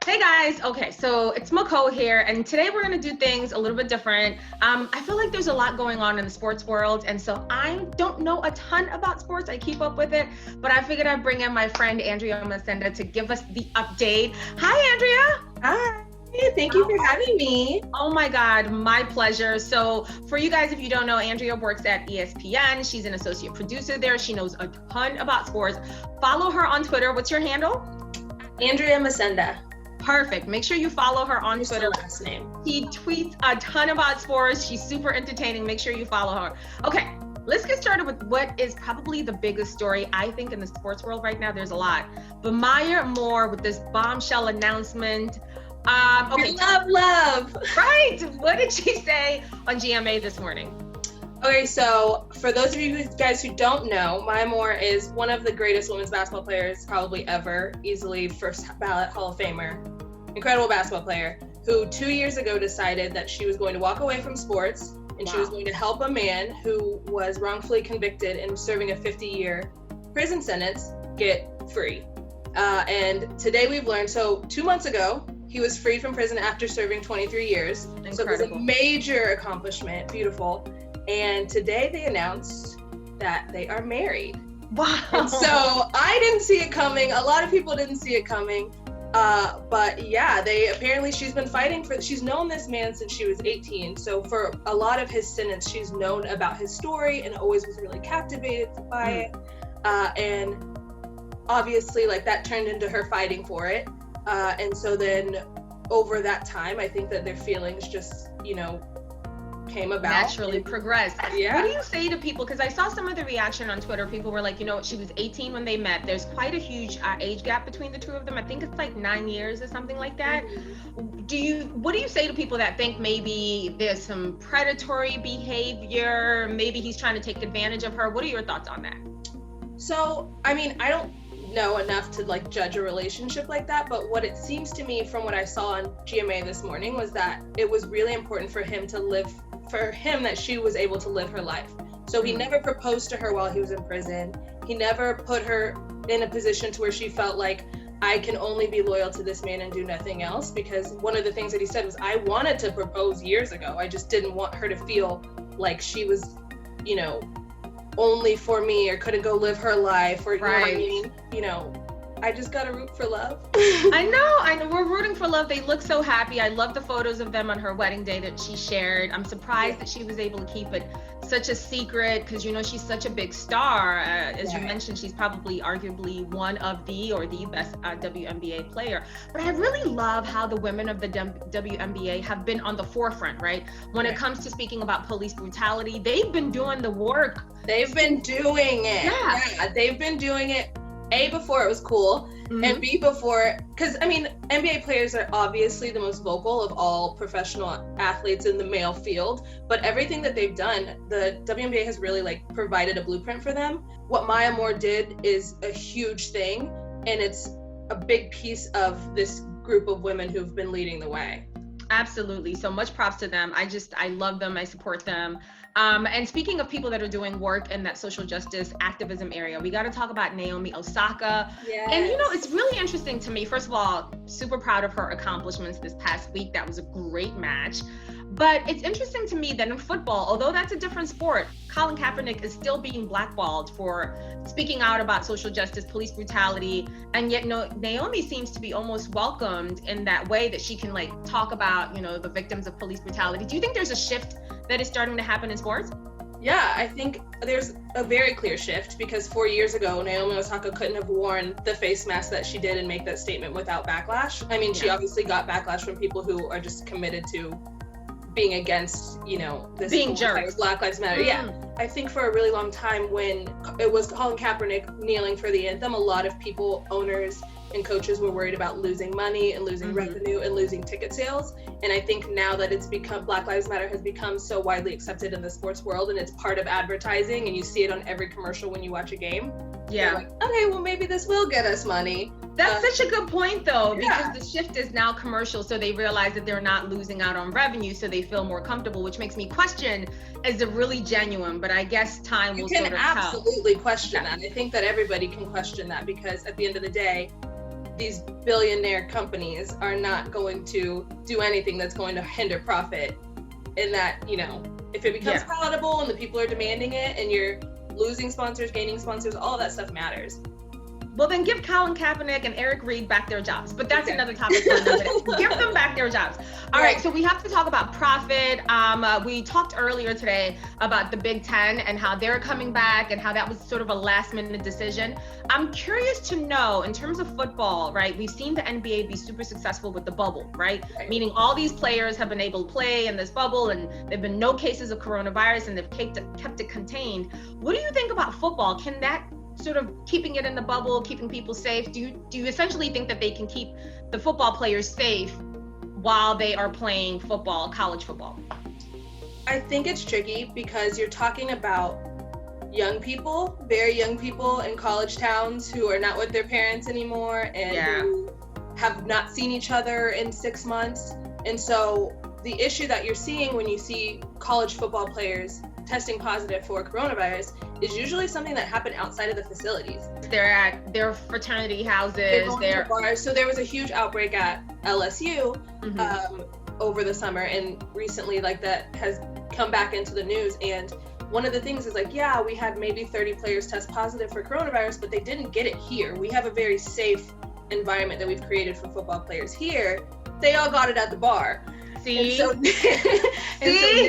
Hey guys, okay, so it's Mako here, and today we're going to do things a little bit different. I feel like there's a lot going on in the sports world, and so I don't know a ton about sports. I keep up with it, but I figured I'd bring in my friend Andrea Masenda to give us the update. Hi, Andrea. Hi. Thank you for having me. Oh my God, my pleasure. So for you guys, if you don't know, Andrea works at ESPN. She's an associate producer there. She knows a ton about sports. Follow her on Twitter. What's your handle? Andrea Masenda. Perfect. Make sure you follow her on Twitter. Last name. She tweets a ton about sports. She's super entertaining. Make sure you follow her. Okay, let's get started with what is probably the biggest story, I think, in the sports world right now. There's a lot. But Maya Moore with this bombshell announcement. Okay. Love. Right. What did she say on GMA this morning? Okay, so for those of you guys who don't know, Maya Moore is one of the greatest women's basketball players probably ever, easily first ballot Hall of Famer. Incredible basketball player who 2 years ago decided that she was going to walk away from sports and she was going to help a man who was wrongfully convicted and serving a 50-year prison sentence get free. And today we've learned, so 2 months ago, he was freed from prison after serving 23 years. Incredible. So it was a major accomplishment, beautiful. And today they announced that they are married. Wow. And so I didn't see it coming. A lot of people didn't see it coming. But yeah, she's been fighting she's known this man since she was 18. So for a lot of his sentence, she's known about his story and always was really captivated by it. And obviously like that turned into her fighting for it. And so then over that time, I think that their feelings just, came about. Naturally progressed. Yeah. What do you say to people? Because I saw some of the reaction on Twitter. People were like, she was 18 when they met. There's quite a huge age gap between the two of them. I think it's like 9 years or something like that. Mm-hmm. What do you say to people that think maybe there's some predatory behavior? Maybe he's trying to take advantage of her. What are your thoughts on that? So, I mean, I don't know enough to like judge a relationship like that, but what it seems to me from what I saw on GMA this morning was that it was really important for him that she was able to live her life. So he never proposed to her while he was in prison. He never put her in a position to where she felt like I can only be loyal to this man and do nothing else, because one of the things that he said was, I wanted to propose years ago. I just didn't want her to feel like she was, only for me or couldn't go live her life or, right. You know what I mean? I just gotta root for love. I know. We're rooting for love. They look so happy. I love the photos of them on her wedding day that she shared. I'm surprised that she was able to keep it such a secret because, she's such a big star. As you mentioned, she's probably arguably one of the best WNBA player. But I really love how the women of the WNBA have been on the forefront, right? When it comes to speaking about police brutality, they've been doing the work. They've been doing it. Yeah, they've been doing it. A, before it was cool, and B, before, because NBA players are obviously the most vocal of all professional athletes in the male field, but everything that they've done, the WNBA has really provided a blueprint for them. What Maya Moore did is a huge thing, and it's a big piece of this group of women who've been leading the way. Absolutely. So much props to them. I love them. I support them. And speaking of people that are doing work in that social justice activism area, we got to talk about Naomi Osaka. Yes. And it's really interesting to me. First of all, super proud of her accomplishments this past week. That was a great match. But it's interesting to me that in football, although that's a different sport, Colin Kaepernick is still being blackballed for speaking out about social justice, police brutality, and yet Naomi seems to be almost welcomed in that way that she can talk about, the victims of police brutality. Do you think there's a shift that is starting to happen in sports? Yeah, I think there's a very clear shift because 4 years ago, Naomi Osaka couldn't have worn the face mask that she did and make that statement without backlash. She obviously got backlash from people who are just committed to being against, this being jerks. Black Lives Matter. Yeah. I think for a really long time when it was Colin Kaepernick kneeling for the anthem, a lot of people, owners and coaches were worried about losing money and losing revenue and losing ticket sales. And I think now that it's become, Black Lives Matter has become so widely accepted in the sports world and it's part of advertising and you see it on every commercial when you watch a game. Yeah. Okay, well maybe this will get us money. That's such a good point though, because the shift is now commercial, so they realize that they're not losing out on revenue, so they feel more comfortable, which makes me question, is it really genuine? But I guess time will sort of tell. You can absolutely question that. I think that everybody can question that because at the end of the day, these billionaire companies are not going to do anything that's going to hinder profit. In that, you know, if it becomes palatable and the people are demanding it and you're losing sponsors, gaining sponsors, all of that stuff matters. Well, then give Colin Kaepernick and Eric Reed back their jobs. But that's another topic for another day. Give them back their jobs. All right, so we have to talk about profit. We talked earlier today about the Big Ten and how they're coming back and how that was sort of a last-minute decision. I'm curious to know, in terms of football, right, we've seen the NBA be super successful with the bubble, right? Meaning all these players have been able to play in this bubble and there've been no cases of coronavirus and they've kept it contained. What do you think about football? Can that sort of keeping it in the bubble, keeping people safe? Do you essentially think that they can keep the football players safe while they are playing football, college football? I think it's tricky because you're talking about young people, very young people in college towns who are not with their parents anymore and who have not seen each other in 6 months. And so the issue that you're seeing when you see college football players testing positive for coronavirus is usually something that happened outside of the facilities. They're at their fraternity houses. They're bars. So there was a huge outbreak at LSU over the summer, and recently, like, that has come back into the news. And one of the things is like, yeah, we had maybe 30 players test positive for coronavirus, but they didn't get it here. We have a very safe environment that we've created for football players here. They all got it at the bar. See? So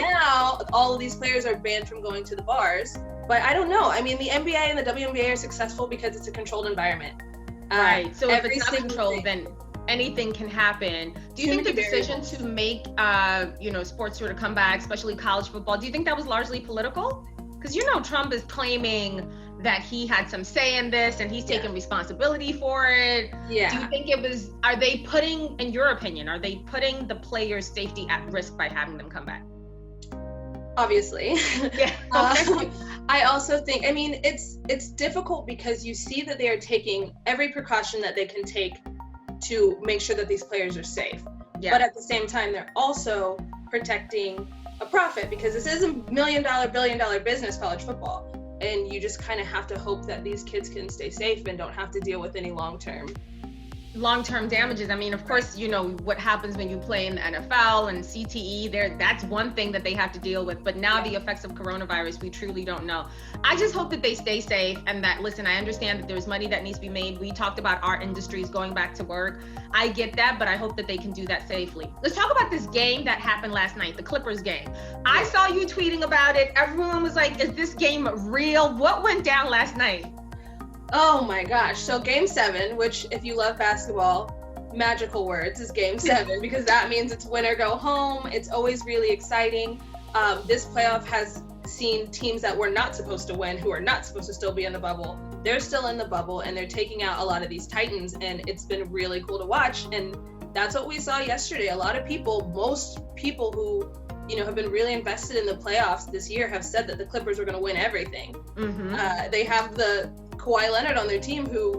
now all of these players are banned from going to the bars. But I don't know. I mean, the NBA and the WNBA are successful because it's a controlled environment. Right. So if it's not controlled, then anything can happen. Do you think the decision to make, sports sort of come back, especially college football, do you think that was largely political? Because, Trump is claiming that he had some say in this and he's taking responsibility for it. Yeah. Do you think in your opinion, are they putting the players' safety at risk by having them come back? Obviously. Yeah. I also think, it's difficult because you see that they are taking every precaution that they can take to make sure that these players are safe. Yeah. But at the same time, they're also protecting a profit because this is $1 million, billion-dollar business, college football. And you just kind of have to hope that these kids can stay safe and don't have to deal with any long-term damages. Of course, what happens when you play in the NFL and CTE, that's one thing that they have to deal with. But now the effects of coronavirus, we truly don't know. I just hope that they stay safe and that, listen, I understand that there's money that needs to be made. We talked about our industries going back to work. I get that, but I hope that they can do that safely. Let's talk about this game that happened last night, the Clippers game. I saw you tweeting about it. Everyone was like, is this game real? What went down last night? Oh my gosh. So game 7, which if you love basketball, magical words, is game 7 because that means it's win or go home. It's always really exciting. This playoff has seen teams that were not supposed to win, who are not supposed to still be in the bubble. They're still in the bubble and they're taking out a lot of these Titans, and it's been really cool to watch. And that's what we saw yesterday. A lot of people, most people who have been really invested in the playoffs this year have said that the Clippers were going to win everything. Mm-hmm. They have the Kawhi Leonard on their team who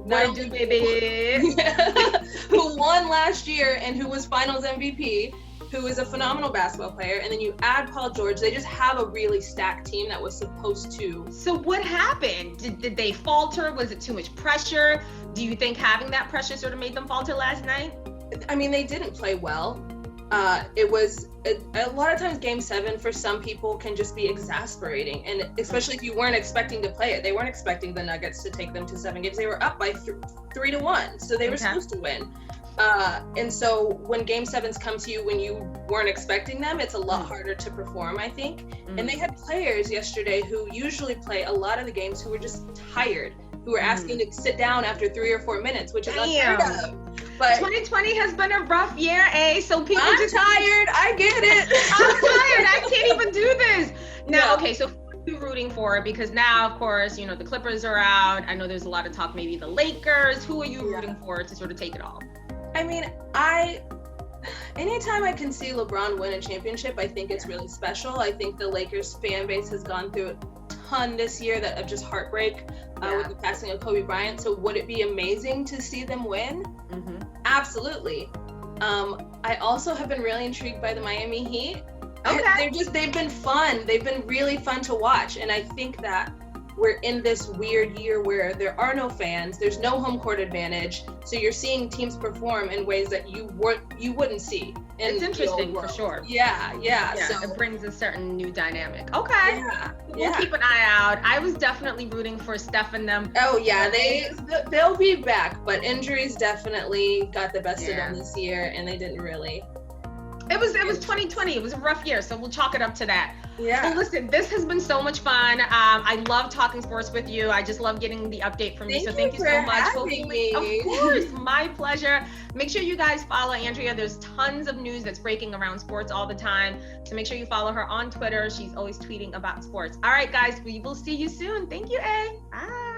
won last year and who was finals MVP, who is a phenomenal basketball player. And then you add Paul George. They just have a really stacked team that was supposed to. So what happened? Did they falter? Was it too much pressure? Do you think having that pressure sort of made them falter last night? They didn't play well. It was a lot of times game 7 for some people can just be exasperating, and especially if you weren't expecting to play it. They weren't expecting the Nuggets to take them to 7 games. They were up by 3-1, so they were supposed to win. And so when game 7s come to you when you weren't expecting them, it's a lot harder to perform, I think. And they had players yesterday who usually play a lot of the games who were just tired, who were asking to sit down after 3 or 4 minutes, which is unheard of. But 2020 has been a rough year, so people I'm tired. I get it. I'm tired. I can't even do this. Now, okay, so who are you rooting for? Because now, of course, the Clippers are out. I know there's a lot of talk, maybe the Lakers. Who are you rooting for to sort of take it all? Anytime I can see LeBron win a championship, I think it's really special. I think the Lakers fan base has gone through a ton this year of just heartbreak with the passing of Kobe Bryant. So would it be amazing to see them win? Mm-hmm. Absolutely. I also have been really intrigued by the Miami Heat. Okay. They've been fun. They've been really fun to watch. And I think that we're in this weird year where there are no fans, there's no home court advantage, so you're seeing teams perform in ways that you wouldn't see. It's interesting for sure. Yeah. So it brings a certain new dynamic. Okay. Yeah. We'll keep an eye out. I was definitely rooting for Steph and them. Oh yeah, they'll be back, but injuries definitely got the best of them this year, and they didn't really. It was 2020. It was a rough year, so we'll chalk it up to that. Yeah. Well, listen, this has been so much fun. I love talking sports with you. I just love getting the update from you. So thank you so much. Having me. Of course, my pleasure. Make sure you guys follow Andrea. There's tons of news that's breaking around sports all the time. So make sure you follow her on Twitter. She's always tweeting about sports. All right, guys, we will see you soon. Thank you, A. Bye.